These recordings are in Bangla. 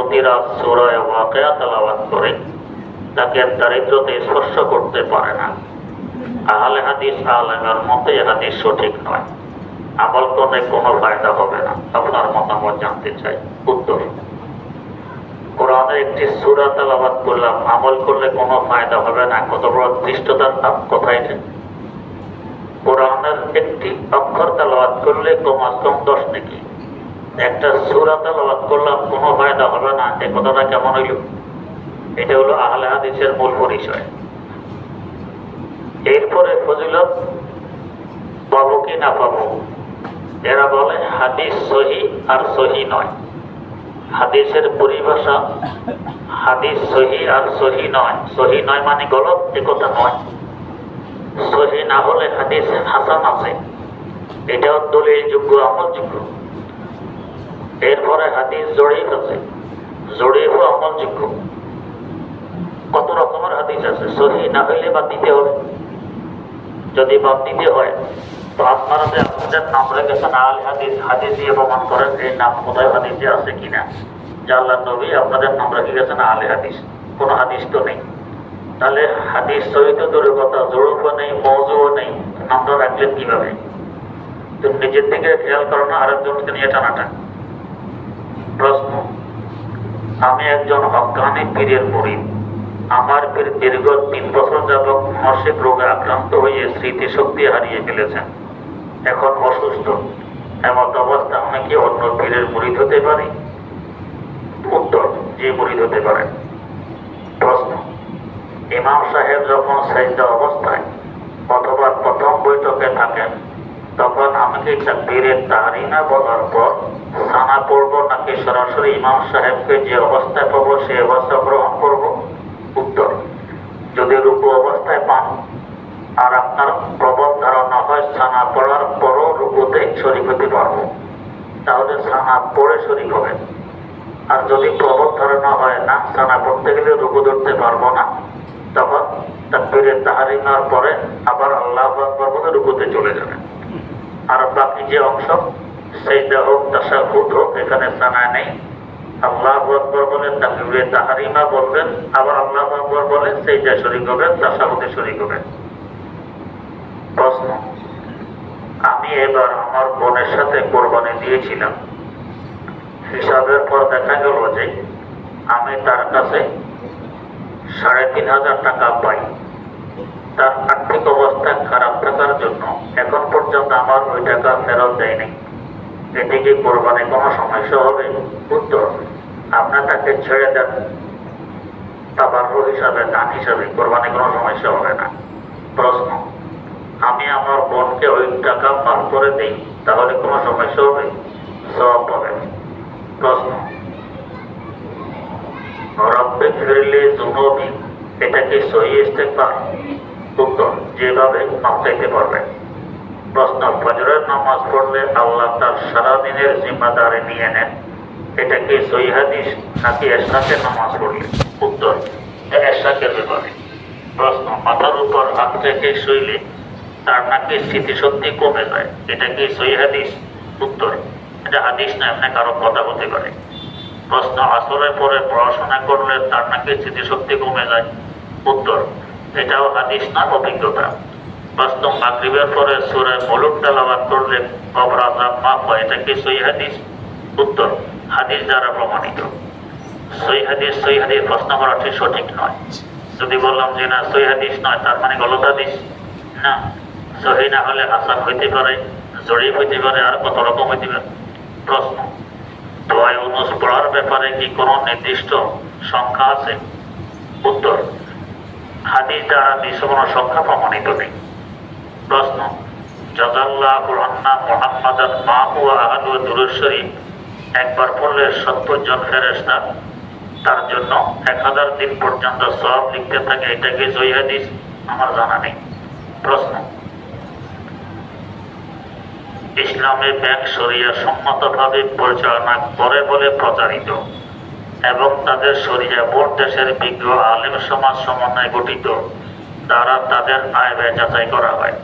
প্রতি রাত সূরা ওয়াকিয়া তেলাওয়াত করে তাকে দারিদ্রতে স্পর্শ করতে পারে না, আহলে হাদিস আলেমের মতে হাদিস সঠিক নয়, আমল করলে কোনো ফায়দা হবে না। আপনার মতামত জানতে চাই। উত্তর: কোরআনের একটি সূরা তেলাওয়াত করলাম, আমল করলে কোনো ফায়দা হবে না, কত বড় দৃষ্টতার কথা এটা। কোরআনের একটি অক্ষর তেলাওয়াত করলে কমাস কম 10 নেকি, একটা সূরা তেলাওয়াত করলাম কোনো ফায়দা হবে না, এই কথাটা কেমন হইল? এটা হলো আহলে হাদিসের মূল পরিচয়। এরপরে ফজিলত পাবো কি না পাবো, এরা বলে হাদিস সহি আর সহি নয়। হাদিসের পরিভাষা হাদিস সহি আর সহি নয়। সহি নয় মানে গলত, এ কথা নয়। সহি না হলে হাদিস হাসান আছে, এটাও দলিল যোগ্য, আমলযোগ্য। এরপরে হাদিস জড়ীফ আছে, জড়ীফও আমলযোগ্য। কত রকমের হাদিস আছে, সহি না হইলে বাদ দিতে হবে। যদি বাদ দিতে হয় তো আপনারা যে আপনাদের নাম রেখেছেন আহলে হাদিস, হাদিস দিয়ে প্রমাণ করেন এই নাম কোথায় হাদিসে আছে কিনা। যে আল্লাহর নবী আপনাদের নাম রেখে গেছেন আহলে হাদিস, কোনো হাদিস তো নেই। তাহলে হাদিস সহি তো দূরের কথা, জড়ফও নেই, মওযুও নেই, নামটা রাখলেন কিভাবে? তো নিজের দিকে খেয়াল করো না, আরেকজনকে নিয়ে টানাটা। প্রশ্ন: আমি একজন হক্কানি পীরের মুরিদ। আমার পীর দীর্ঘ 3 বছর যাবৎ মানসিক রোগে আক্রান্ত হয়ে স্মৃতিশক্তি হারিয়ে ফেলেছেন, এখন অসুস্থ। এমত অবস্থা আমি কি অন্য পীরের মুরিদ হতে পারি? উত্তর: যে মুরিদ হতে পারে। প্রশ্ন: ইমাম সাহেব যখন সাজদা অবস্থায় অথবা প্রথম বৈঠকে থাকেন তখন আমি কি তাকবীরের তাহরিমা বলার পর সানা পড়ব নাকি সরাসরি ইমাম সাহেবকে যে অবস্থায় পাবো সে অবস্থা গ্রহণ করব? উত্তর: যদি রুকু অবস্থায় পান আর আপনার প্রবল ধারণা হয় সানা পড়ার পরও রুকুতে শরীক হতে পারবো, তাহলে সানা পড়ে শরীক হবেন। আর যদি প্রবল ধারণা হয় না সানা পড়তে গেলে রুকু ধরতে পারবো না, তখন তাকবীরের তাহরিমার পরে আবার আল্লাহু আকবার বলে রুকুতে চলে যাবেন। আর বাকি যে অংশ সিজদা হোক তাশাহুদ হোক, এখানে সানা নেই, আল্লাহু আকবার বলে তাকবীরে তাহরিমা বলবেন, আবার আল্লাহু আকবার বলে সিজদায় শরীক হবেন, তাশাহুদে শরীক হবেন। প্রশ্ন: আমি এবার আমার বোনের সাথে কোরবানি দিয়েছিলাম, হিসাবের পর দেখা গেল যে আমি তার কাছে 3500 টাকা পাই। তার আর্থিক অবস্থা খারাপ থাকার জন্য এখন পর্যন্ত আমার ওই টাকা ফেরত দেয়নি, এতে কি কোরবানি কোনো সমস্যা হবে? উত্তর: আপনার তাকে ছেড়ে দেন, তাবাররু হিসাবে, দান হিসাবে, কোরবানি কোনো সমস্যা হবে না। প্রশ্ন: আমি আমার বোনকে ওই টাকা মাফ করে দিই, তাহলে কোনো সমস্যা হবে? সওয়াব পাবেন। প্রশ্ন: রব্বে ফিরলি যুনুবি, এটা কি সহিহ ইস্তেগফার? উত্তর: যেভাবে মাফ চাইতে পারবেন। প্রশ্ন: ফজরের নামাজ পড়লে আল্লাহ তার সারাদিনের জিম্মাদারি নিয়ে নেন, এটা কি সহিহ হাদিস নাকি এশরাকের নামাজ পড়লে? উত্তর: এশরাকের ব্যাপারে। প্রশ্ন: মাথার উপর হাত রেখে শুইলে তার নাকি স্মৃতিশক্তি কমে যায়, এটা কি সহিহ হাদিস? উত্তর: এটা হাদিস না, এমনি কারো কথা হতে পারে। প্রশ্ন: আসরের পরে পড়াশোনা করলে তার নাকি স্মৃতিশক্তি কমে যায়? উত্তর: এটাও হাদিস না, অভিজ্ঞতা। প্রশ্ন: মাগরিবের পরে সূরা মুলক তেলাওয়াত করলে কবর আযাব মাফ হয়, এটা কি সহিহ হাদিস? উত্তর: হাদিস দ্বারা প্রমাণিত। সহিহ হাদিস প্রশ্ন করা ঠিক সঠিক নয়। যদি বললাম যে না সহিহ হাদিস নয়, তার মানে গলত হাদিস না। সহিহ না হলে হাসান হইতে পারে, জড়ীফ হইতে পারে, আর কত রকম হইতে পারে। প্রশ্ন: দোয়া ইউনুস পড়ার ব্যাপারে কি কোনো নির্দিষ্ট সংখ্যা আছে? উত্তর: হাদিস দ্বারা নিঃস্ব কোনো সংখ্যা প্রমাণিত নেই। প্রশ্ন: জাযাল্লাহু আন্না মুহাম্মাদান মা হুয়া আহাদু দুরূদ শরীফ একবার পড়লে 70 জন ফেরেশতা তার জন্য 1000 দিন পর্যন্ত সওয়াব লিখতে থাকে, এটা কি সহিহ হাদিস? আমার জানা নেই। প্রশ্ন: ইসলামে ব্যাংক শরিয়া সম্মতভাবে পরিচালনা করে বলে প্রচারিত এবং তাদের শরিয়া বোর্ড দেশের বিজ্ঞ আলেম সমাজ সমন্বয়ে গঠিত, দ্বারা তাদের আয় ব্যয় যাচাই করা হয়।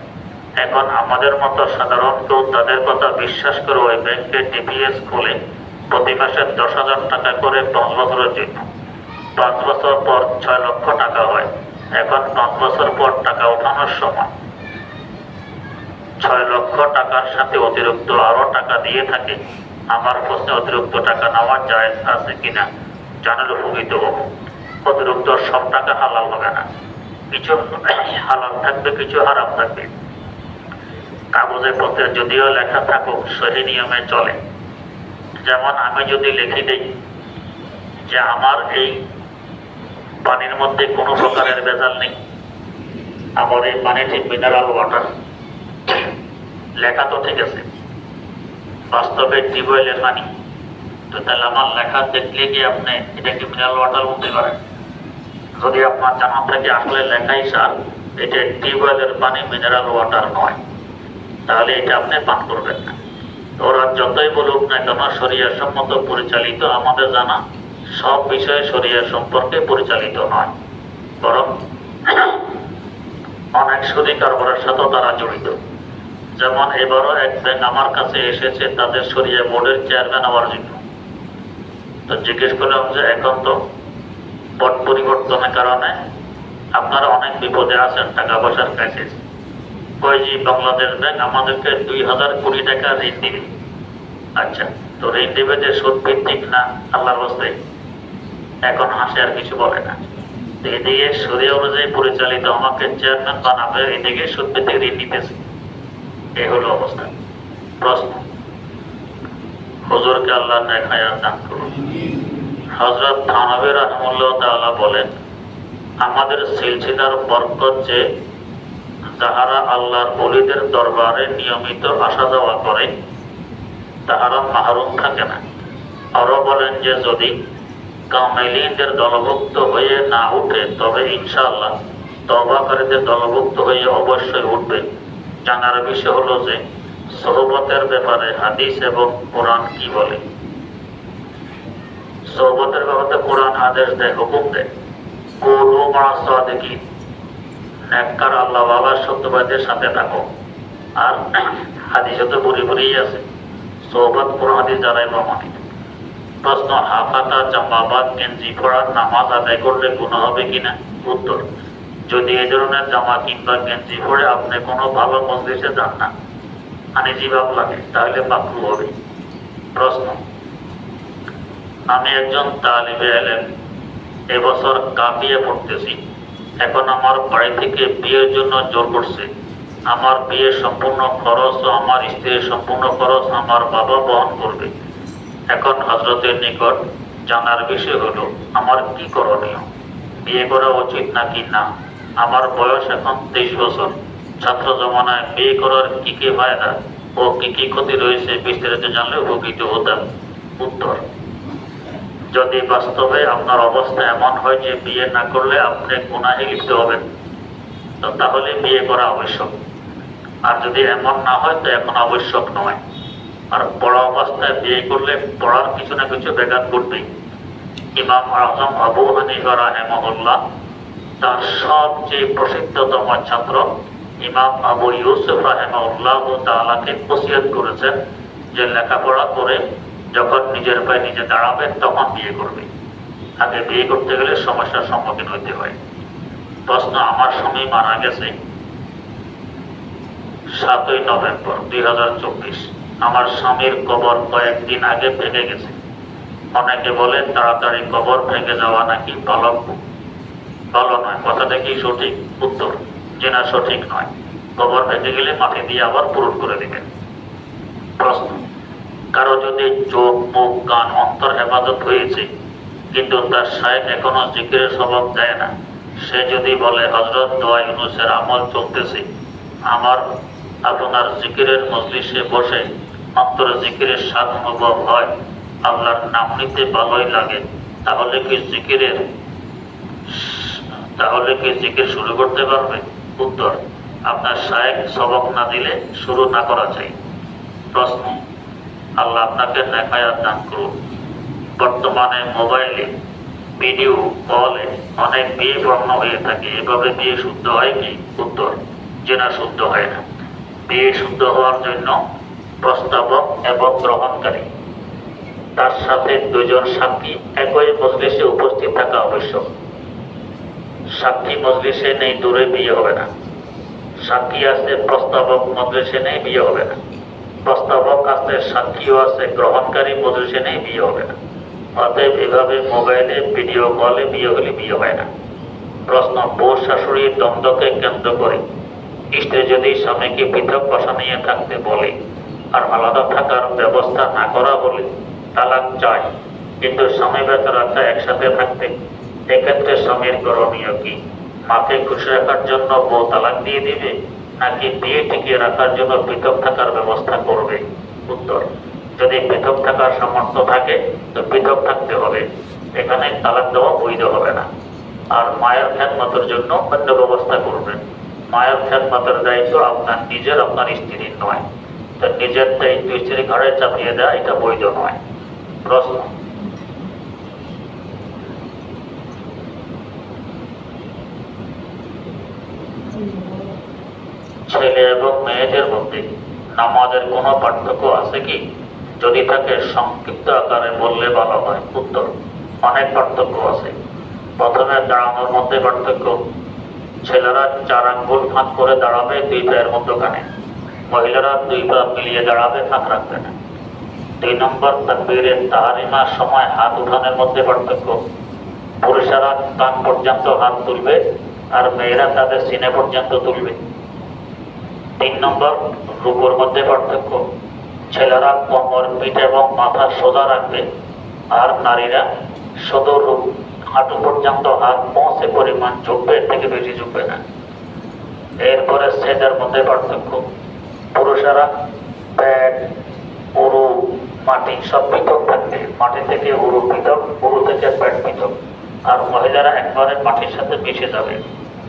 এখন আমাদের মতো সাধারণ কেউ তাদের কথা বিশ্বাস করে ওই ব্যাংকে ডিপিএস খুলে প্রতি প্রতি মাসে 10,000 টাকা করে 5 বছরের জন্য। 5 বছর পর 6 লক্ষ টাকা হয়। এখন 5 বছর পর টাকা ওঠানোর সময় 6 লক্ষ টাকার সাথে অতিরিক্ত আরো টাকা দিয়ে থাকে। আমার প্রশ্নে অতিরিক্ত টাকা নেওয়া জায়েজ আছে কিনা জানালে উপকৃত হব। অতিরিক্ত সব টাকা হালাল হবে না, কিছু হালাল থাকবে, কিছু হারাম থাকবে। কাগজে পত্রে যদিও লেখা থাকুক সহি নিয়মে চলে। যেমন আমি যদি লিখে দিই যে আমার এই পানির মধ্যে কোনো প্রকারের ভেজাল নেই, আমার এই পানিটি মিনারেল ওয়াটার, লেখা তো ঠিক আছে, বাস্তবে টিউবওয়েলের পানি। তো তাহলে আমার লেখা দেখলে কি আপনি এটা কি মিনারেল ওয়াটার বলতে পারেন? যদি আপনার জানা থাকে আসলে লেখাই সার, এটা টিউবওয়েলের পানি, মিনারেল ওয়াটার নয়, তাহলে এটা আপনি পান করবেন না। ওরা যতই বলুক না কেন শরিয়া সম্মত পরিচালিত আমাদের জানা সব বিষয়ে শরিয়া সম্পর্কে পরিচালিত নয়, বরং অনেক সুদী কারবারের সাথেও তারা জড়িত। যেমন এবারও এক ব্যাংক আমার কাছে এসেছে তাদের শরিয়া বোর্ডের চেয়ারম্যান হওয়ার জন্য। তো জিজ্ঞেস করলাম যে এখন তো পট পরিবর্তনের কারণে আপনারা অনেক বিপদে আছেন, টাকা পয়সার ক্রাইসিস। কই যে বাংলাদেশ ব্যাংক আমাদেরকে 2,000 কোটি টাকা ঋণ দিবে। আচ্ছা, তো ঋণ দিবে যে সুদ ভিত্তিক না আল্লাহর রাস্তায়? এখন হাসে আর কিছু বলে না। এদিকে শরিয়া অনুযায়ী পরিচালিত আমাকে চেয়ারম্যান বানাবে, এদিকে সুদ ভিত্তিক ঋণ নিতেছে। এই হলো অবস্থা। প্রশ্ন, হুজুরকে আল্লাহ নেক হায়াত দান করুন। হযরত থানভী রাহিমাহুল্লাহ তাআলা বলেন, আমাদের সিলসিলার বরকত যে যাহারা আল্লাহর ওলিদের দরবারে নিয়মিত আসা যাওয়া করে তাহারা মাহরুম থাকে না। আরো বলেন যে যদি কামেলিনদের দলভুক্ত হয়ে না উঠে তবে ইনশাআল্লাহ তওবাকারীদের দলভুক্ত হয়ে অবশ্যই উঠবে। জানার বিষয় হলো যে সোহবতের ব্যাপারে হাদিস এবং কোরআন কি বলে। সোহবতের ব্যাপারে কোরআন আদেশ দেয়, হুকুম দেয়, কুনু মা'আস সাদিকিন, নেককার আল্লাহওয়ালা সত্যবাদীদের সাথে থাকো। আর হাদিসে তো ভরি ভরি আছে সোহবত কোরআন হাদিস দ্বারাই প্রমাণিত। প্রশ্ন, হাফাতা, জামাবাদ, গেঞ্জি পরা নামাজ আদায় করলে গুনাহ হবে কিনা? উত্তর, যদি এই ধরনের জামা কিংবা গেঞ্জি পরে আপনি কোনো ভালো মজলিসে যান না, আনিজি ভাব লাগে, তাহলে মাকরুহ হবে। প্রশ্ন, আমি একজন তালিবে ইলম, এবছর কাফিয়া পড়তেছি। এখন আমার বাড়ি থেকে বিয়ের জন্য জোর করছে। আমার বিয়ে সম্পূর্ণ খরচ ও আমার স্ত্রীর সম্পূর্ণ খরচ আমার বাবা বহন করবে। এখন হযরতের নিকট জানার বিষয় হলো আমার কি করণীয়, বিয়ে করা উচিত নাকি না? আমার বয়স এখন 23 বছর। ছাত্র জমানায় বিয়ে করার কি কি ফায়দা ও কি কি ক্ষতি রয়েছে বিস্তারিত জানলে উপকৃত হতাম। উত্তর, যদি বাস্তবে আপনার অবস্থা এমন হয় যে বিয়ে না করলে আপনি গুনাহে লিপ্ত হবেন, তো তাহলে বিয়ে করা আবশ্যক। আর যদি এমন না হয় তো এখন আবশ্যক নয়। আর পড়া অবস্থায় বিয়ে করলে পড়ার কিছু না কিছু ব্যাঘাত ঘটবেই। ইমাম আযম আবু হানিফা রাহিমাহুল্লাহ তার সবচেয়ে প্রসিদ্ধতম ছাত্র ইমাম আবু ইউসুফ রাহিমাহুল্লাহ তাআলাকে ওসিয়ত করেছেন যে লেখাপড়া করে যখন নিজের পায়ে নিজে দাঁড়াবে তখন বিয়ে করবে, আগে বিয়ে করতে গেলে সমস্যার সম্মুখীন হতে হয়। প্রশ্ন, আমার স্বামী মারা গেছে 7ই নভেম্বর 2024। আমার স্বামীর কবর কয়েকদিন আগে ভেঙে গেছে। অনেকে বলে তাড়াতাড়ি কবর ভেঙে যাওয়া নাকি ভালো নয়, কথাটা কি সঠিক? উত্তর, যে না, সঠিক নয়। কবর ভেঙে গেলে মাটি দিয়ে আবার পূরণ করে দিবেন। প্রশ্ন, কারো যদি চোখ, মুখ, কান, অন্তর হেফাজত হয়েছে কিন্তু তার শায়েখ এখনো জিকিরের স্বভাব দেয় না, সে যদি বলে হযরত দোয়া ইউনূসের আমল চলতেছে, আমার আপনার জিকিরের মজলিসে বসে অন্তরে জিকিরের স্বাদ অনুভব হয়, আল্লাহর নাম নিতে ভালোই লাগে, তাহলে কি জিকির শুরু করতে পারবে? উত্তর, আপনার শায়েখ সবক না দিলে শুরু না করা চাই। প্রশ্ন, আল্লাহ আপনাকে নেক হায়াত দান করুন। বর্তমানে মোবাইলে ভিডিও কলে অনেক বিয়ে বর্ণনা হয়ে থাকে, এভাবে বিয়ে শুদ্ধ হয় কি? উত্তর, যে না, শুদ্ধ হয় না। বিয়ে শুদ্ধ হওয়ার জন্য প্রস্তাবক এবং গ্রহণকারী তার সাথে দুজন সাক্ষী একই মজলিসে উপস্থিত থাকা আবশ্যক। সাক্ষী মজলিসে নেই, দূরে বিয়ে হবে না। সাক্ষী আছে, প্রস্তাবক মজলিসে নেই, বিয়ে হবে না। প্রস্তাবক আছে, সাক্ষীও আছে, গ্রহণকারী মজলিসে নেই, বিয়ে হবে না। অতএব এভাবে মোবাইলে ভিডিও কলে বিয়ে হলে বিয়ে হয় না। প্রশ্ন, বউ শাশুড়ির দ্বন্দ্বকে কেন্দ্র করে স্ত্রী যদি স্বামীকে পৃথক বাসা নিয়ে থাকতে বলে আর আলাদা থাকার ব্যবস্থা না করা বলে তালাক চায়, কিন্তু স্বামী বেচারা চায় একসাথে থাকতে, এক্ষেত্রে স্বামীর করণীয় কি? মাকে খুশি রাখার জন্য বউ তালাক দিয়ে দিবে, নাকি বিয়ে টিকিয়ে রাখার জন্য পৃথক থাকার ব্যবস্থা করবে? উত্তর, যদি পৃথক থাকার সামর্থ্য থাকে তো পৃথক থাকতে হবে, এখানে তালাক দেওয়া বৈধ হবে না। আর মায়ের খেদমতের জন্য অন্য ব্যবস্থা করবেন। মায়ের খেদমতের দায়িত্ব আপনার নিজের, আপনার স্ত্রীর নয়। তো নিজের দায়িত্ব স্ত্রীর ঘরে চাপিয়ে দেওয়া এটা বৈধ নয়। প্রশ্ন, ছেলে এবং মেয়েদের মধ্যে নামাজের কোনো পার্থক্য আছে কি? যদি থাকে সংক্ষিপ্ত আকারে বললে ভালো হয়। উত্তর, অনেক পার্থক্য আছে। প্রথমে দাঁড়ানোর মধ্যে পার্থক্য। ছেলেরা 4 আঙ্গুল ফাঁক করে দাঁড়াবে 2 পায়ের মধ্যখানে, মহিলারা 2 পা মিলিয়ে দাঁড়াবে, ফাঁক রাখবে না। 2 নম্বর, তাকবীরে তাহরিমার সময় হাত উঠানোর মধ্যে পার্থক্য। পুরুষেরা কান পর্যন্ত হাত তুলবে আর মেয়েরা তাদের সিনে পর্যন্ত তুলবে। 3 নম্বর, রুকুর মধ্যে পার্থক্য। ছেলেরা কোমর, পিঠ এবং মাথা সোজা রাখবে আর নারীরা শুধু হাঁটু পর্যন্ত হাত পৌঁছে পরিমাণ ঝুঁকবে, এর থেকে বেশি ঝুঁকবে না। এরপরে সেজদার মধ্যে পার্থক্য। পুরুষেরা পেট, উরু, মাটি সব পৃথক থাকবে, মাটি থেকে উরু পৃথক, উরু থেকে পেট পৃথক। আর মহিলারা একবারে মাটির সাথে মিশে যাবে,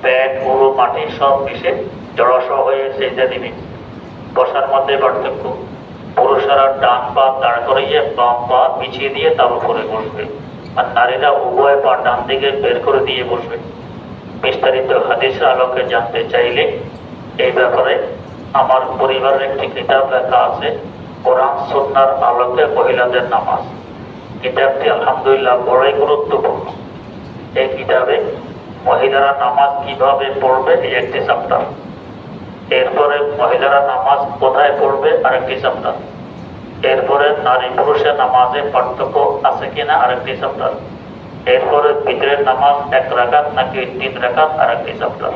পেট, উরু, মাটি সব মিশে জড়সড় হয়ে সেজদা দিবে। বসার মধ্যে পার্থক্য। পুরুষেরা ডান পা দাঁড় করিয়ে বাম পা পিছিয়ে দিয়ে তার উপরে বসবে, আর নারীরা উভয় পা ডান দিকে বের করে দিয়ে বসবে। বিস্তারিত হাদিসের আলোকে জানতে চাইলে এই ব্যাপারে আমার পরিবারের একটি কিতাব লেখা আছে, কোরআন সুন্নাহর আলোকে মহিলাদের নামাজ। কিতাবটি আলহামদুলিল্লাহ বড়ই গুরুত্বপূর্ণ। এই কিতাবে মহিলারা নামাজ কিভাবে পড়বে এই একটি চ্যাপ্টার, এরপরে মহিলারা নামাজ কোথায় পড়বে আরেকটি চ্যাপ্টার, এরপরে নারী পুরুষের নামাজে পার্থক্য আছে কিনা আরেকটি চ্যাপ্টার, এরপরে ভিতরের নামাজ 1 রাকাত নাকি 3 রাকাত আরেকটি চ্যাপ্টার।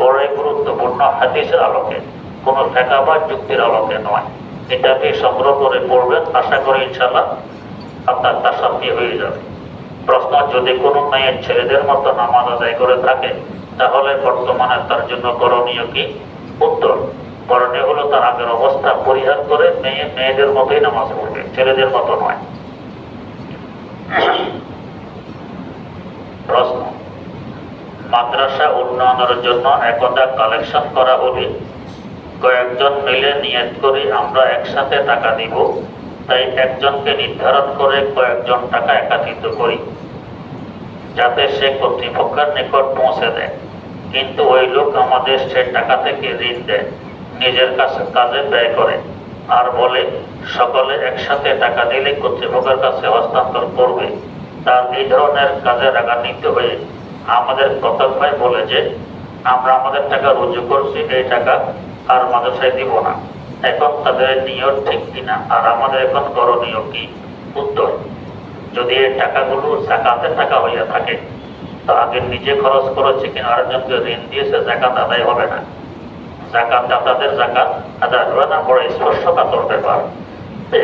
বড়ই গুরুত্বপূর্ণ, হাদিসের আলোকে, কোনো লেখা বা যুক্তির আলোকে নয়। কিতাবটি সংগ্রহ করে পড়বেন, আশা করি ইনশাআল্লাহ আপনার তা শান্তি হয়ে যাবে। প্রশ্ন, যদি কোনো মেয়ের ছেলেদের মতো নামাজ আদায় করে থাকে তাহলে বর্তমানে তার জন্য করণীয় কি? উত্তর, করণীয় হলো তার আগের অবস্থা পরিহার করে মেয়েদের মতোই নামাজ পড়বে, ছেলেদের মতো নয়। প্রশ্ন, মাদ্রাসা উন্নয়নের জন্য একদা কালেকশন করা হলে কয়েকজন মিলে নিয়ত করি আমরা একসাথে টাকা দিব, তাই একজনকে নির্ধারণ করে কয়েকজন টাকা একত্রিত করি যাতে সে কর্তৃপক্ষের নিকট পৌঁছে দেয়, কিন্তু ওই লোক আমাদের সে টাকা থেকে ঋণ দেয়, নিজের কাজে ব্যয় করে আর বলে সকলে একসাথে টাকা দিলে কর্তৃপক্ষের কাছে হস্তান্তর করবে। তার এই ধরনের কাজে রাগান্বিত হয়ে আমাদের কতক ভাই বলে যে আমরা আমাদের টাকা রুজু করছি, এই টাকা আর মাদ্রাসায় দিব না। এখন তাদের নিয়ত ঠিক কিনা আর আমাদের এখন করণীয় কি? উত্তর, যদি এই টাকাগুলো যাকাতের টাকা হইয়া থাকে তো আগে নিজে খরচ করেছে কিনা আরেকজনকে ঋণ দিয়েছে, যাকাত আদায় হবে না। যাকাত দাতাদের যাকাত আদায় হবে না, বড় স্পর্শকাতর ব্যাপার।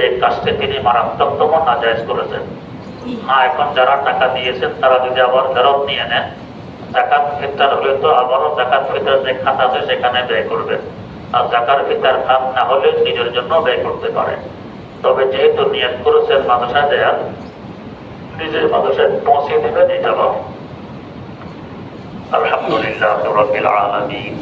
এই কাজটি তিনি মারাত্মকতম নাজায়েজ করেছেন। হ্যাঁ, এখন যারা টাকা দিয়েছেন তারা যদি আবার ফেরত নিয়ে নেন, যাকাত ফিতর হলে তো আবারও যাকাত ফিতর যে খাত আছে সেখানে ব্যয় করবেন, আর যাকাত ফিতর খাত না হলে নিজের জন্য ব্যয় করতে পারেন। তবে যেহেতু নিয়ত করেছেন মাদ্রাসায় দেয়ার, নিজের মাদ্রাসায় পৌঁছে দেবেন, এটা ভালো। আলহামদুলিল্লাহ রাব্বিল আলামিন।